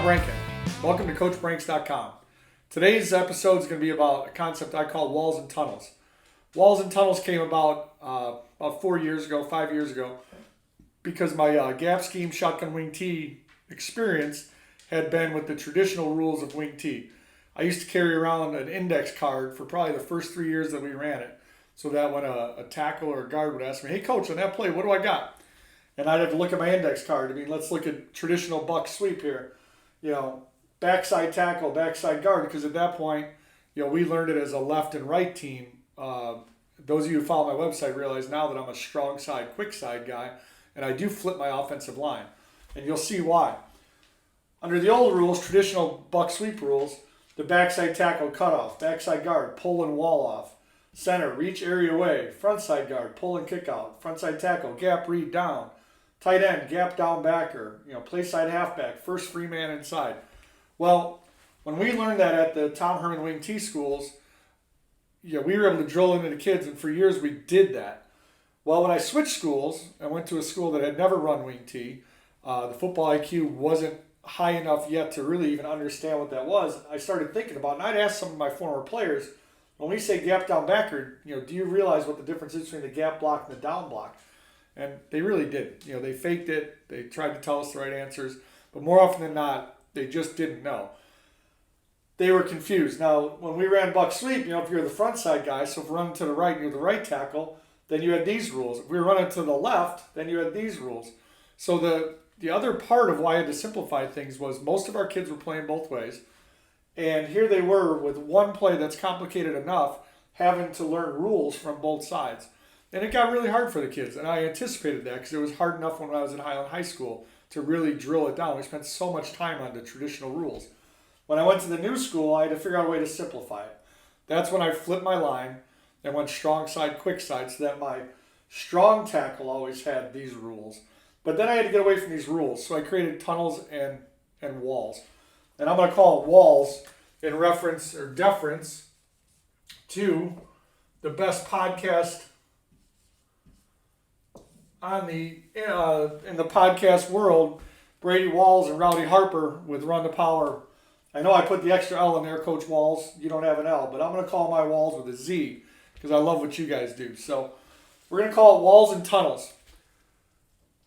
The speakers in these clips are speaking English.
Branks. Welcome to CoachBranks.com. Today's episode is going to be about a concept I call walls and tunnels. Walls and tunnels came about 5 years ago, because my gap scheme shotgun wing tee experience had been with the traditional rules of wing tee. I used to carry around an index card for probably the first 3 years that we ran it, so that when a tackle or a guard would ask me, "Hey coach, on that play, what do I got?" And I'd have to look at my index card. Let's look at traditional buck sweep here. Backside tackle, backside guard, because at that point, we learned it as a left and right team. Those of you who follow my website realize now that I'm a strong side, quick side guy, and I do flip my offensive line. And you'll see why. Under the old rules, traditional buck sweep rules, the backside tackle cutoff, backside guard, pull and wall off, center, reach area away, frontside guard, pull and kick out, frontside tackle, gap read down, tight end, gap down backer, play side halfback, first free man inside. Well, when we learned that at the Tom Herman Wing T schools, we were able to drill into the kids, and for years we did that. Well, when I switched schools, I went to a school that had never run wing T. The football IQ wasn't high enough yet to really even understand what that was. I started thinking about it, and I'd ask some of my former players, when we say gap down backer, do you realize what the difference is between the gap block and the down block? And they really did. They faked it. They tried to tell us the right answers. But more often than not, they just didn't know. They were confused. Now, when we ran buck sweep, if you're the front side guy, so if we're running to the right and you're the right tackle, then you had these rules. If we were running to the left, then you had these rules. So the other part of why I had to simplify things was most of our kids were playing both ways. And here they were with one play that's complicated enough, having to learn rules from both sides. And it got really hard for the kids, and I anticipated that because it was hard enough when I was in Highland High School to really drill it down. We spent so much time on the traditional rules. When I went to the new school, I had to figure out a way to simplify it. That's when I flipped my line and went strong side, quick side, so that my strong tackle always had these rules. But then I had to get away from these rules, so I created tunnels and walls. And I'm going to call it walls in reference or deference to the best podcast in the podcast world, Brady Walls and Rowdy Harper with Run the Power. I know I put the extra L in there, Coach Walls. You don't have an L, but I'm going to call my walls with a Z because I love what you guys do. So we're going to call it walls and tunnels.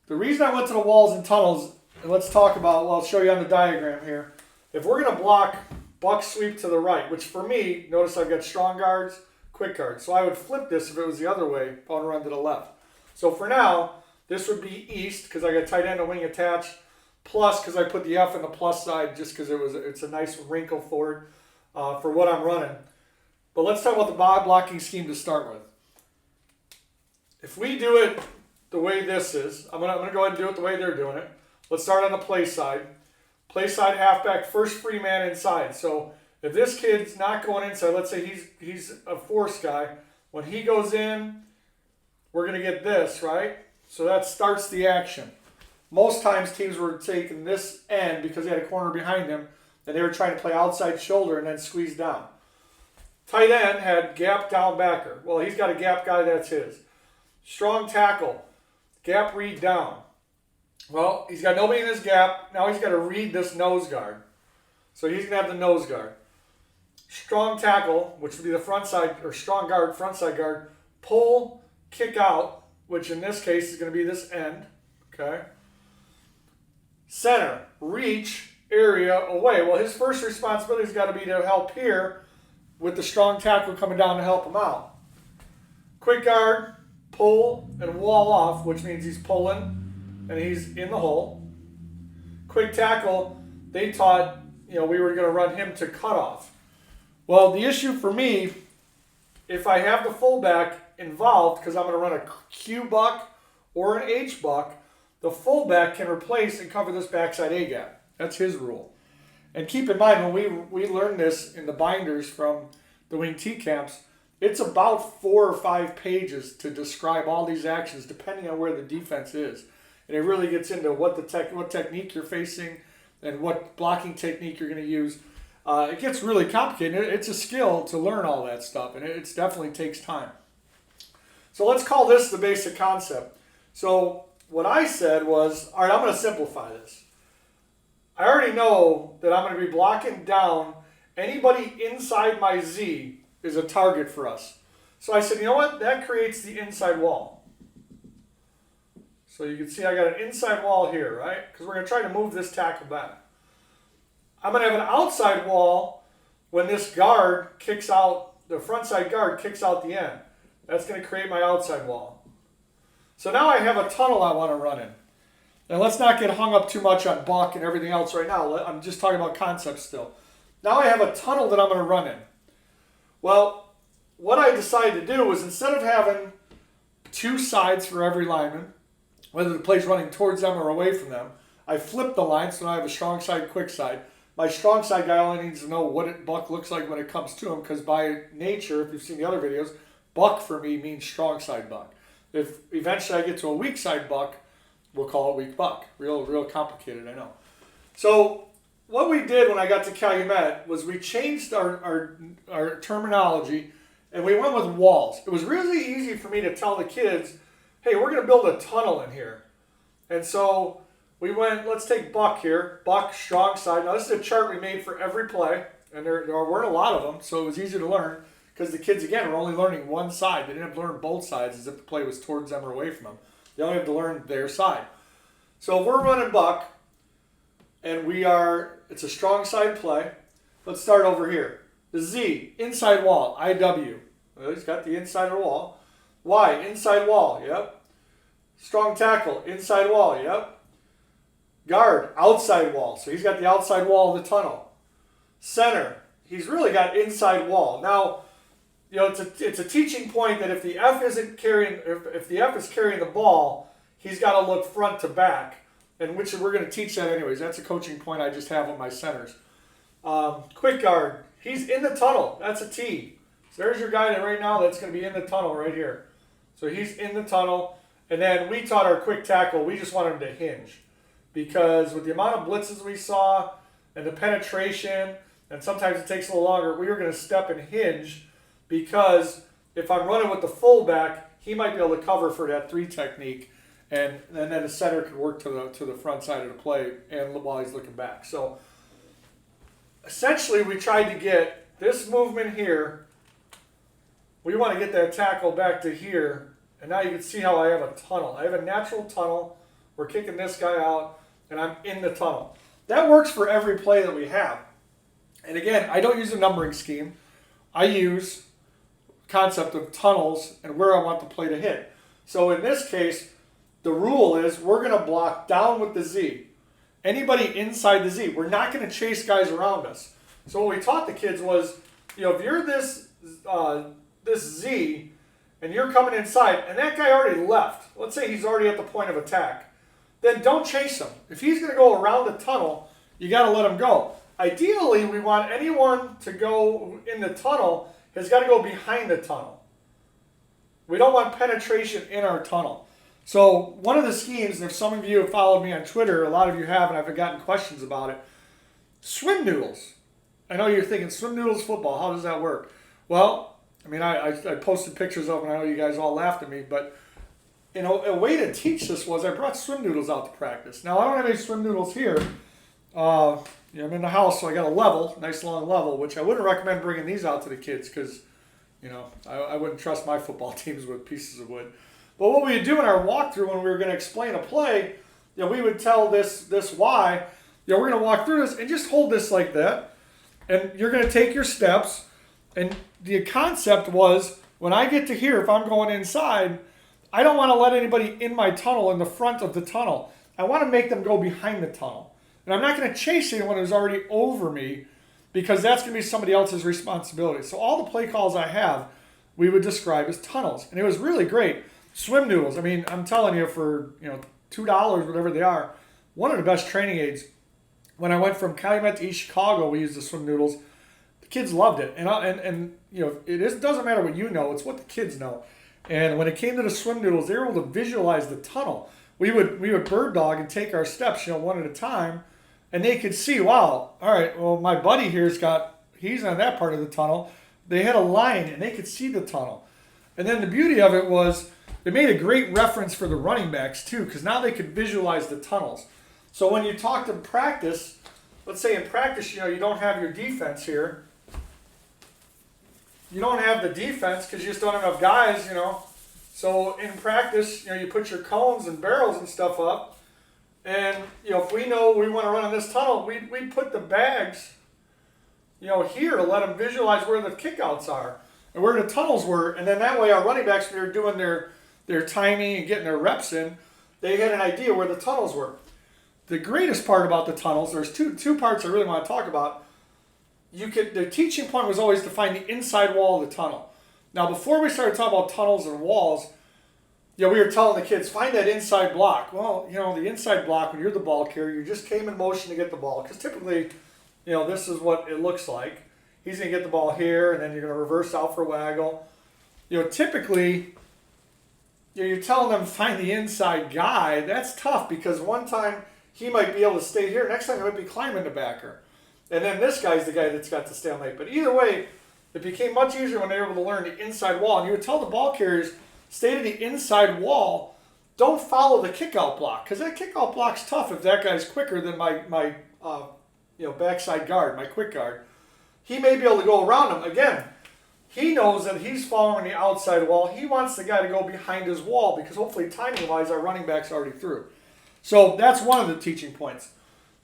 The reason I went to the walls and tunnels, and let's talk about, I'll show you on the diagram here. If we're going to block buck sweep to the right, which for me, notice I've got strong guards, quick guards. So I would flip this if it was the other way, if I want to run to the left. So for now, this would be east because I got tight end and wing attached, plus because I put the F in the plus side just because it's a nice wrinkle forward for what I'm running. But let's talk about the blocking scheme to start with. If we do it the way this is, I'm gonna go ahead and do it the way they're doing it. Let's start on the play side. Play side halfback, first free man inside. So if this kid's not going inside, let's say he's a force guy, when he goes in, we're going to get this, right? So that starts the action. Most times teams were taking this end because they had a corner behind him and they were trying to play outside shoulder and then squeeze down. Tight end had gap down backer. Well, he's got a gap guy, that's his. Strong tackle, gap read down. Well, he's got nobody in his gap. Now he's got to read this nose guard. So he's going to have the nose guard. Strong tackle, which would be the front side, or strong guard, front side guard, pull, kick out, which in this case is going to be this end, okay? Center, reach, area, away. Well, his first responsibility has got to be to help here with the strong tackle coming down to help him out. Quick guard, pull, and wall off, which means he's pulling and he's in the hole. Quick tackle, they taught, we were going to run him to cut off. Well, the issue for me, if I have the fullback involved, because I'm going to run a Q buck or an H buck, the fullback can replace and cover this backside A gap. That's his rule. And keep in mind, when we learned this in the binders from the wing T camps, it's about 4 or 5 pages to describe all these actions depending on where the defense is. And it really gets into what technique you're facing and what blocking technique you're going to use. It gets really complicated. It's a skill to learn all that stuff, and it definitely takes time. So let's call this the basic concept. So what I said was, all right, I'm going to simplify this. I already know that I'm going to be blocking down anybody inside my Z is a target for us. So I said, you know what? That creates the inside wall. So you can see I got an inside wall here, right? Because we're going to try to move this tackle back. I'm going to have an outside wall when this guard kicks out, the front side guard kicks out the end. That's going to create my outside wall. So now I have a tunnel I want to run in. Now let's not get hung up too much on buck and everything else right now. I'm just talking about concepts still. Now I have a tunnel that I'm going to run in. Well, what I decided to do was instead of having two sides for every lineman, whether the play's running towards them or away from them, I flipped the line so now I have a strong side, quick side. My strong side guy only needs to know what buck looks like when it comes to him because by nature, if you've seen the other videos, buck for me means strong side buck. If eventually I get to a weak side buck, we'll call it weak buck. Real complicated, I know. So what we did when I got to Calumet was we changed our terminology and we went with walls. It was really easy for me to tell the kids, hey, we're going to build a tunnel in here. And so we went, let's take buck here. Buck, strong side. Now this is a chart we made for every play. And there weren't a lot of them, so it was easy to learn. Because the kids, again, were only learning one side. They didn't have to learn both sides as if the play was towards them or away from them. They only have to learn their side. So if we're running buck, and it's a strong side play. Let's start over here. The Z, inside wall, IW. Well, he's got the inside of the wall. Y, inside wall, yep. Strong tackle, inside wall, yep. Guard, outside wall. So he's got the outside wall of the tunnel. Center, he's really got inside wall. Now, you know, it's a teaching point that if the F isn't carrying, if the F is carrying the ball, he's got to look front to back, and which we're going to teach that anyways. That's a coaching point I just have with my centers. Quick guard, he's in the tunnel. That's a T. So there's your guy that right now that's going to be in the tunnel right here. So he's in the tunnel, and then we taught our quick tackle. We just wanted him to hinge because with the amount of blitzes we saw and the penetration, and sometimes it takes a little longer, we were going to step and hinge. Because if I'm running with the fullback, he might be able to cover for that 3 technique, and then the center could work to the front side of the play and while he's looking back. So essentially, we tried to get this movement here. We want to get that tackle back to here, and now you can see how I have a tunnel. I have a natural tunnel. We're kicking this guy out, and I'm in the tunnel. That works for every play that we have. And again, I don't use a numbering scheme. I use concept of tunnels and where I want the play to hit. So in this case, the rule is we're going to block down with the Z. Anybody inside the Z, we're not going to chase guys around us. So what we taught the kids was, you know, if you're this Z and you're coming inside and that guy already left, let's say he's already at the point of attack, then don't chase him. If he's going to go around the tunnel, you got to let him go. Ideally, we want anyone to go in the tunnel has got to go behind the tunnel. We don't want penetration in our tunnel. So one of the schemes, and if some of you have followed me on Twitter, a lot of you have, and I've gotten questions about it, swim noodles. I know you're thinking, swim noodles football, how does that work? Well, I mean, I posted pictures of them, and I know you guys all laughed at me, but you know, a way to teach this was I brought swim noodles out to practice. Now, I don't have any swim noodles here. I'm in the house, so I got a level, nice long level, which I wouldn't recommend bringing these out to the kids because, you know, I wouldn't trust my football teams with pieces of wood. But what we would do in our walkthrough when we were going to explain a play, you know, we would tell this Y, you know, we're going to walk through this and just hold this like that. And you're going to take your steps. And the concept was when I get to here, if I'm going inside, I don't want to let anybody in my tunnel in the front of the tunnel. I want to make them go behind the tunnel. And I'm not going to chase anyone who's already over me because that's going to be somebody else's responsibility. So all the play calls I have, we would describe as tunnels. And it was really great. Swim noodles. I mean, I'm telling you, for $2, whatever they are, one of the best training aids. When I went from Calumet to East Chicago, we used the swim noodles. The kids loved it. And it doesn't matter what you know, it's what the kids know. And when it came to the swim noodles, they were able to visualize the tunnel. We would bird dog and take our steps, one at a time. And they could see, wow, all right, well, my buddy he's on that part of the tunnel. They had a line, and they could see the tunnel. And then the beauty of it was they made a great reference for the running backs, too, because now they could visualize the tunnels. So when you talk to practice, let's say in practice, you don't have your defense here. You don't have the defense because you just don't have enough guys, So in practice, you put your cones and barrels and stuff up. And, if we know we want to run in this tunnel, we put the bags, here to let them visualize where the kickouts are and where the tunnels were. And then that way our running backs, when they're doing their timing and getting their reps in, they had an idea where the tunnels were. The greatest part about the tunnels, there's two parts I really want to talk about. The teaching point was always to find the inside wall of the tunnel. Now, before we started talking about tunnels and walls, we were telling the kids, find that inside block. Well, the inside block, when you're the ball carrier, you just came in motion to get the ball. Because typically, this is what it looks like. He's going to get the ball here, and then you're going to reverse out for waggle. Typically, you're telling them find the inside guy. That's tough because one time he might be able to stay here. Next time he might be climbing the backer. And then this guy's the guy that's got the stalemate. But either way, it became much easier when they were able to learn the inside wall. And you would tell the ball carriers, stay to the inside wall. Don't follow the kickout block. Because that kickout block's tough if that guy's quicker than my backside guard, my quick guard. He may be able to go around him. Again, he knows that he's following the outside wall. He wants the guy to go behind his wall because hopefully timing-wise our running back's already through. So that's one of the teaching points.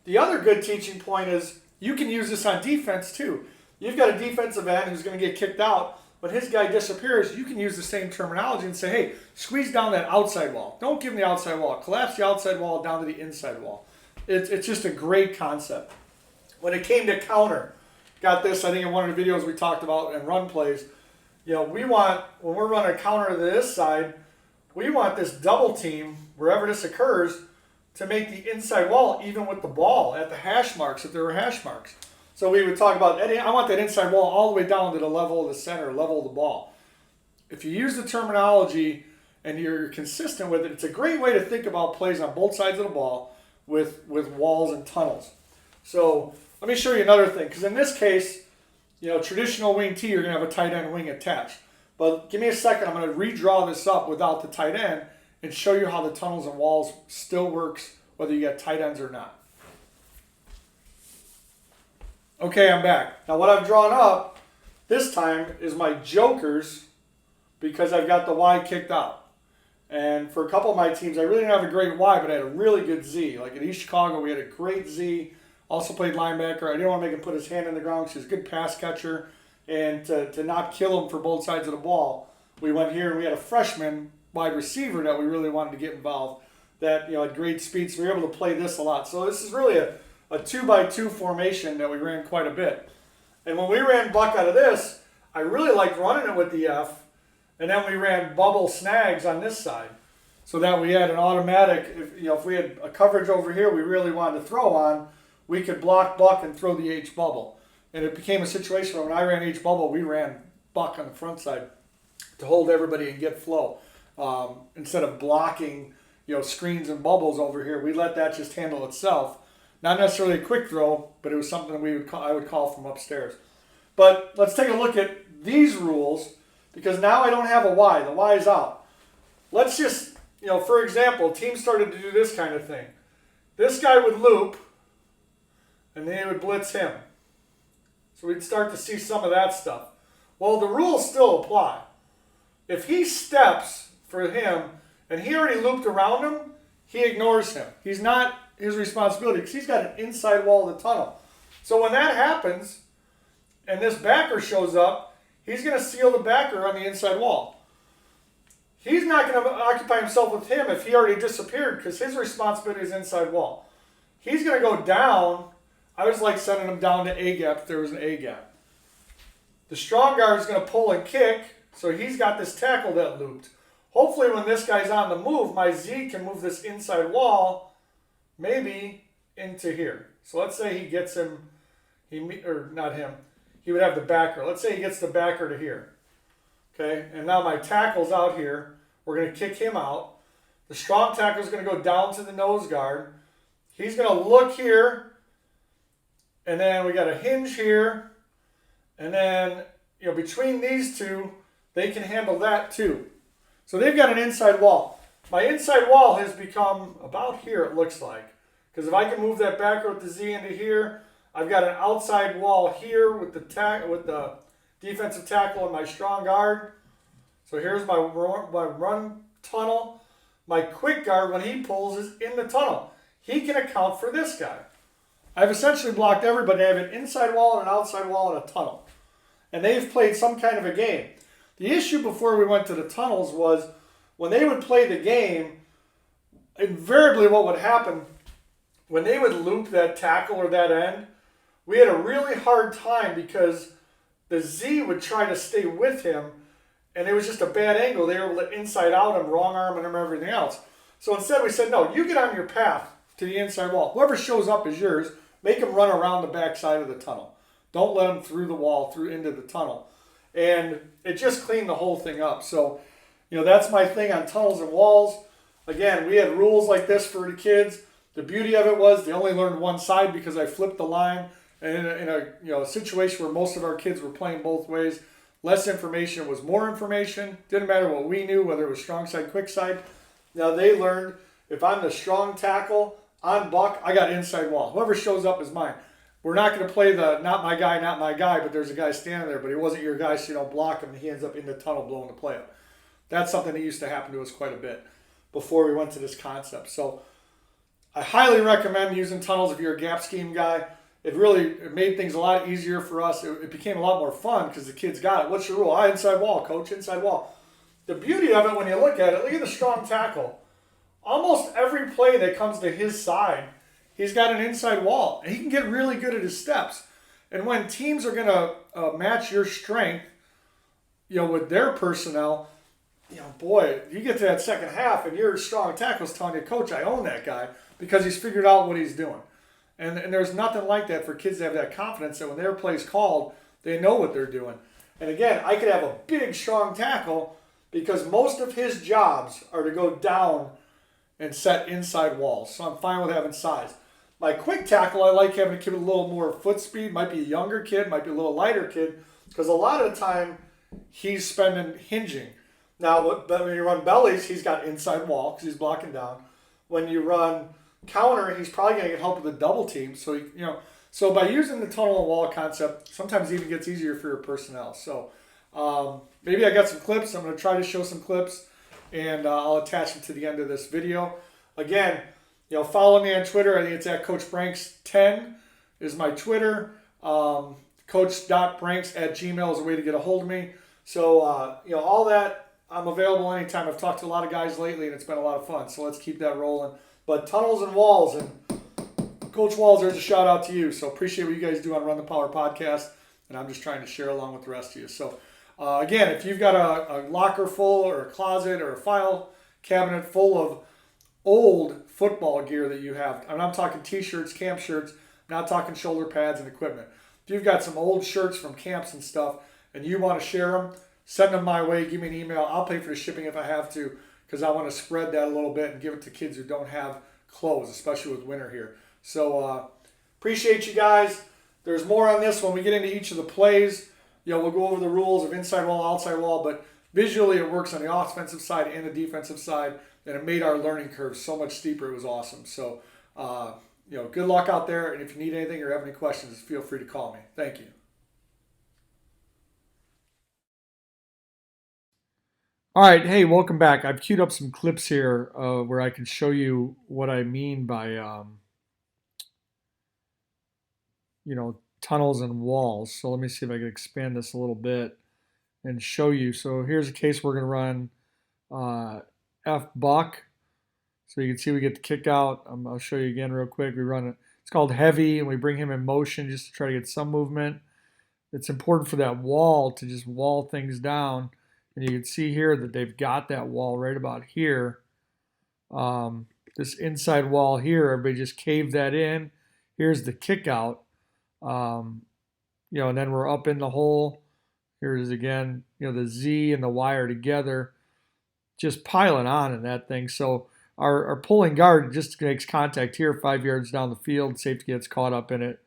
The other good teaching point is you can use this on defense too. You've got a defensive end who's going to get kicked out. When his guy disappears, you can use the same terminology and say, hey, squeeze down that outside wall. Don't give him the outside wall. Collapse the outside wall down to the inside wall. It's just a great concept. When it came to counter, got this, I think in one of the videos we talked about in run plays, we want, when we're running a counter to this side, we want this double team, wherever this occurs, to make the inside wall even with the ball at the hash marks, if there were hash marks. So we would talk about, I want that inside wall all the way down to the level of the center, level of the ball. If you use the terminology and you're consistent with it, it's a great way to think about plays on both sides of the ball with walls and tunnels. So let me show you another thing, because in this case, traditional wing T, you're going to have a tight end wing attached. But give me a second, I'm going to redraw this up without the tight end and show you how the tunnels and walls still works, whether you got tight ends or not. Okay, I'm back. Now what I've drawn up this time is my jokers because I've got the Y kicked out. And for a couple of my teams, I really didn't have a great Y, but I had a really good Z. Like at East Chicago, we had a great Z. Also played linebacker. I didn't want to make him put his hand in the ground because he's a good pass catcher. And to not kill him for both sides of the ball, we went here and we had a freshman wide receiver that we really wanted to get involved that had great speed. So we were able to play this a lot. So this is really a 2x2 formation that we ran quite a bit. And when we ran buck out of this, I really liked running it with the F. And then we ran bubble snags on this side. So that we had an automatic, if we had a coverage over here we really wanted to throw on, we could block buck and throw the H bubble. And it became a situation where when I ran H bubble, we ran buck on the front side to hold everybody and get flow. Instead of blocking, screens and bubbles over here, we let that just handle itself. Not necessarily a quick throw, but it was something that I would call from upstairs. But let's take a look at these rules, because now I don't have a Y. The Y is out. Let's just, for example, teams started to do this kind of thing. This guy would loop, and then he would blitz him. So we'd start to see some of that stuff. Well, the rules still apply. If he steps for him, and he already looped around him, he ignores him. He's not his responsibility because he's got an inside wall of the tunnel. So when that happens, and this backer shows up, he's going to seal the backer on the inside wall. He's not going to occupy himself with him if he already disappeared because his responsibility is inside wall. He's going to go down. I was like sending him down to A gap if there was an A gap. The strong guard is going to pull and kick, so he's got this tackle that looped. Hopefully when this guy's on the move, my Z can move this inside wall maybe into here. So let's say he gets him, or not him, he would have the backer. Let's say he gets the backer to here. Okay, and now my tackle's out here. We're going to kick him out. The strong tackle is going to go down to the nose guard. He's going to look here, and then we got a hinge here, and then between these two, they can handle that too. So they've got an inside wall. My inside wall has become about here, it looks like. Because if I can move that backer with the Z into here, I've got an outside wall here with the defensive tackle and my strong guard. So here's my run tunnel. My quick guard, when he pulls, is in the tunnel. He can account for this guy. I've essentially blocked everybody. I have an inside wall and an outside wall and a tunnel. And they've played some kind of a game. The issue before we went to the tunnels was when they would play the game, invariably what would happen, when they would loop that tackle or that end, we had a really hard time because the Z would try to stay with him, and it was just a bad angle. They were able to inside out him, wrong arm him, and everything else. So instead we said, no, you get on your path to the inside wall. Whoever shows up is yours. Make him run around the back side of the tunnel. Don't let him through the wall, through into the tunnel. And it just cleaned the whole thing up. So, that's my thing on tunnels and walls. Again, we had rules like this for the kids. The beauty of it was they only learned one side because I flipped the line. And in a situation where most of our kids were playing both ways, less information was more information. Didn't matter what we knew, whether it was strong side, quick side. Now they learned if I'm the strong tackle on buck, I got inside wall. Whoever shows up is mine. We're not going to play the not my guy, but there's a guy standing there, but he wasn't your guy, so you don't block him, and he ends up in the tunnel blowing the play up. That's something that used to happen to us quite a bit before we went to this concept. So I highly recommend using tunnels if you're a gap scheme guy. It made things a lot easier for us. It became a lot more fun because the kids got it. What's your rule? Inside wall, coach, inside wall. The beauty of it when you look at it, look at the strong tackle. Almost every play that comes to his side, he's got an inside wall. And he can get really good at his steps. And when teams are going to match your strength, with their personnel, boy, you get to that second half and your strong tackle's telling you, coach, I own that guy because he's figured out what he's doing. And there's nothing like that for kids to have that confidence that when their play's called, they know what they're doing. And again, I could have a big, strong tackle because most of his jobs are to go down and set inside walls. So I'm fine with having size. My quick tackle, I like having a kid with a little more foot speed. Might be a younger kid, might be a little lighter kid, because a lot of the time he's spending hinging. Now, when you run bellies, he's got inside wall because he's blocking down. When you run counter, he's probably going to get help with a double team. So, so by using the tunnel and wall concept, sometimes it even gets easier for your personnel. So maybe I got some clips. I'm going to try to show some clips, and I'll attach them to the end of this video. Again, follow me on Twitter. I think it's at CoachBranks10 is my Twitter. Coach.branks@gmail is a way to get a hold of me. So, all that, I'm available anytime. I've talked to a lot of guys lately, and it's been a lot of fun. So let's keep that rolling. But tunnels and walls, and Coach Wallz, there's a shout out to you. So appreciate what you guys do on Run the Power podcast, and I'm just trying to share along with the rest of you. So again, if you've got a locker full or a closet or a file cabinet full of old football gear that you have, and I'm talking t-shirts, camp shirts, I'm not talking shoulder pads and equipment. If you've got some old shirts from camps and stuff and you want to share them, send them my way, give me an email. I'll pay for the shipping if I have to, because I want to spread that a little bit and give it to kids who don't have clothes, especially with winter here. So appreciate you guys. There's more on this when we get into each of the plays. We'll go over the rules of inside wall, outside wall, but visually it works on the offensive side and the defensive side, and it made our learning curve so much steeper. It was awesome. So, good luck out there, and if you need anything or have any questions, feel free to call me. Thank you. All right, hey, welcome back. I've queued up some clips here where I can show you what I mean by, tunnels and walls. So let me see if I can expand this a little bit and show you. So here's a case we're going to run F buck. So you can see we get the kick out. I'll show you again real quick. We run it. It's called heavy, and we bring him in motion just to try to get some movement. It's important for that wall to just wall things down. And you can see here that they've got that wall right about here. This inside wall here, everybody just caved that in. Here's the kick out. And then we're up in the hole. Here's again, the Z and the Y are together, just piling on in that thing. So our pulling guard just makes contact here 5 yards down the field. Safety gets caught up in it,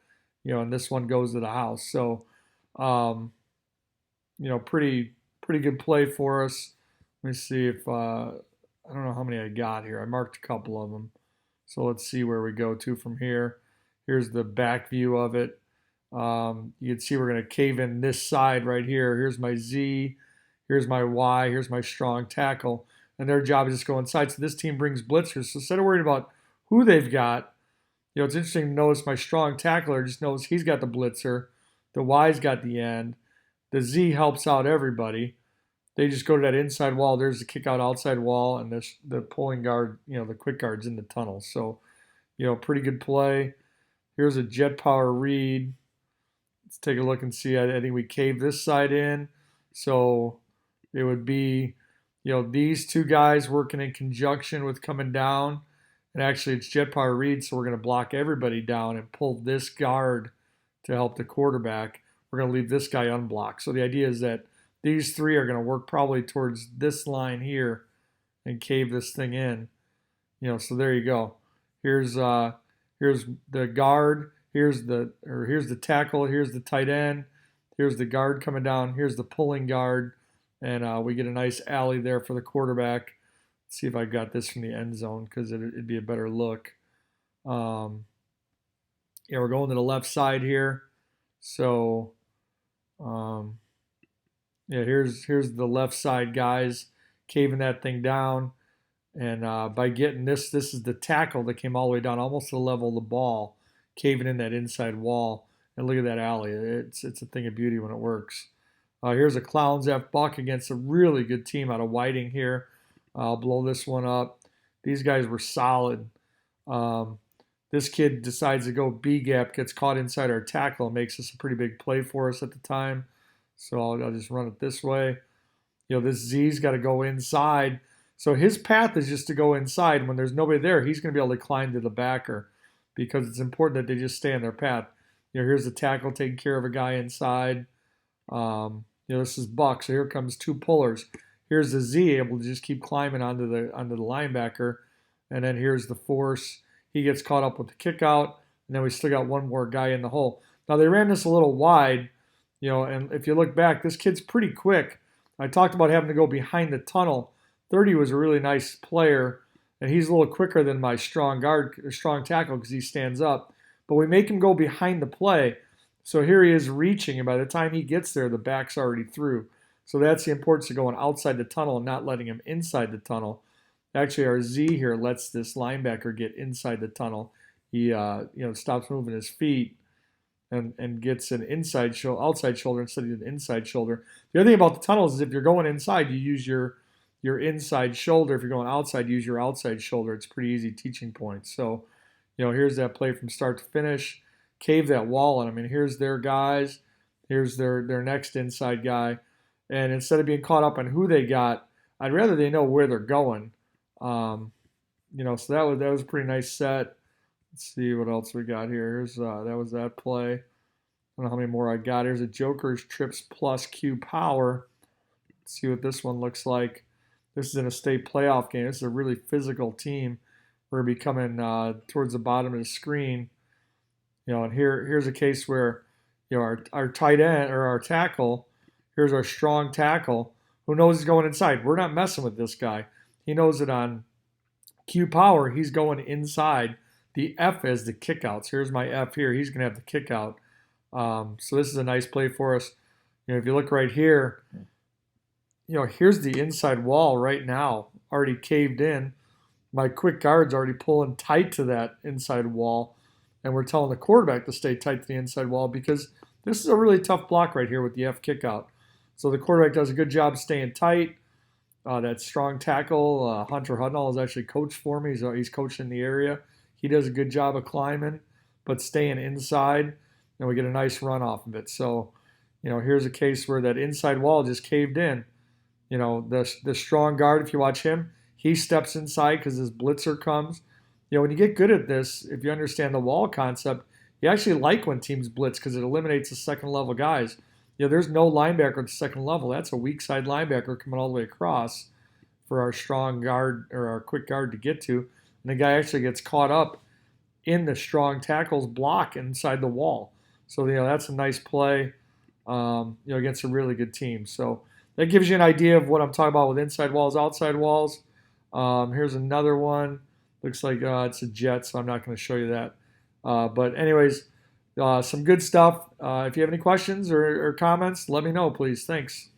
and this one goes to the house. So, pretty good play for us. Let me see if, I don't know how many I got here. I marked a couple of them. So let's see where we go to from here. Here's the back view of it. You can see we're going to cave in this side right here. Here's my Z, here's my Y, here's my strong tackle, and their job is just go inside. So this team brings blitzers. So instead of worrying about who they've got, it's interesting to notice my strong tackler just knows he's got the blitzer, the Y's got the end, the Z helps out everybody. They just go to that inside wall. There's the kick out outside wall, and the pulling guard, the quick guard's in the tunnel. So, pretty good play. Here's a jet power read. Let's take a look and see. I think we caved this side in. So it would be, these two guys working in conjunction with coming down. And actually it's jet power read, so we're going to block everybody down and pull this guard to help the quarterback. We're going to leave this guy unblocked. So the idea is that these three are going to work probably towards this line here and cave this thing in. So there you go. Here's the guard. Here's the tackle. Here's the tight end. Here's the guard coming down. Here's the pulling guard, and we get a nice alley there for the quarterback. Let's see if I got this from the end zone because it'd be a better look. We're going to the left side here. So, here's the left side guys caving that thing down. And by getting this is the tackle that came all the way down almost to the level of the ball, caving in that inside wall. And look at that alley. It's a thing of beauty when it works. Here's a Clowns F Buck against a really good team out of Whiting here. I'll blow this one up. These guys were solid. This kid decides to go B gap, gets caught inside our tackle, and makes this a pretty big play for us at the time. So I'll just run it this way. This Z's got to go inside. So his path is just to go inside. When there's nobody there, he's going to be able to climb to the backer because it's important that they just stay on their path. Here's the tackle taking care of a guy inside. This is Buck. So here comes two pullers. Here's the Z able to just keep climbing onto the linebacker. And then here's the force. He gets caught up with the kick out. And then we still got one more guy in the hole. Now they ran this a little wide, and if you look back, this kid's pretty quick. I talked about having to go behind the tunnel. 30 was a really nice player, and he's a little quicker than my strong tackle because he stands up. But we make him go behind the play. So here he is reaching, and by the time he gets there, the back's already through. So that's the importance of going outside the tunnel and not letting him inside the tunnel. Actually, our Z here lets this linebacker get inside the tunnel. He stops moving his feet and gets an outside shoulder instead of an inside shoulder. The other thing about the tunnels is if you're going inside, you use your inside shoulder. If you're going outside, use your outside shoulder. It's pretty easy teaching points. So, here's that play from start to finish. Cave that wall on them. And here's their guys. Here's their next inside guy. And instead of being caught up on who they got, I'd rather they know where they're going. So that was a pretty nice set. Let's see what else we got here. Here's that was that play. I don't know how many more I got. Here's a Joker's Trips plus Q Power. Let's see what this one looks like. This is in a state playoff game. This is a really physical team. We're going to be coming towards the bottom of the screen. And here's a case where, our tight end or our tackle, here's our strong tackle who knows he's going inside. We're not messing with this guy. He knows it on Q Power. He's going inside. The F is the kickouts. Here's my F here. He's going to have the kick out. So this is a nice play for us. If you look right here, here's the inside wall right now, already caved in. My quick guard's already pulling tight to that inside wall, and we're telling the quarterback to stay tight to the inside wall because this is a really tough block right here with the F kick out. So the quarterback does a good job staying tight. That strong tackle, Hunter Hudnall, is actually coached for me. He's coached in the area. He does a good job of climbing, but staying inside, and we get a nice run off of it. So, here's a case where that inside wall just caved in. The strong guard, if you watch him, he steps inside because his blitzer comes. When you get good at this, if you understand the wall concept, you actually like when teams blitz because it eliminates the second level guys. There's no linebacker at the second level. That's a weak side linebacker coming all the way across for our strong guard or our quick guard to get to. And the guy actually gets caught up in the strong tackle's block inside the wall. So, that's a nice play, against a really good team. So that gives you an idea of what I'm talking about with inside walls, outside walls. Here's another one. Looks like it's a jet, so I'm not going to show you that. But anyways, Some good stuff. If you have any questions or comments, let me know, please. Thanks.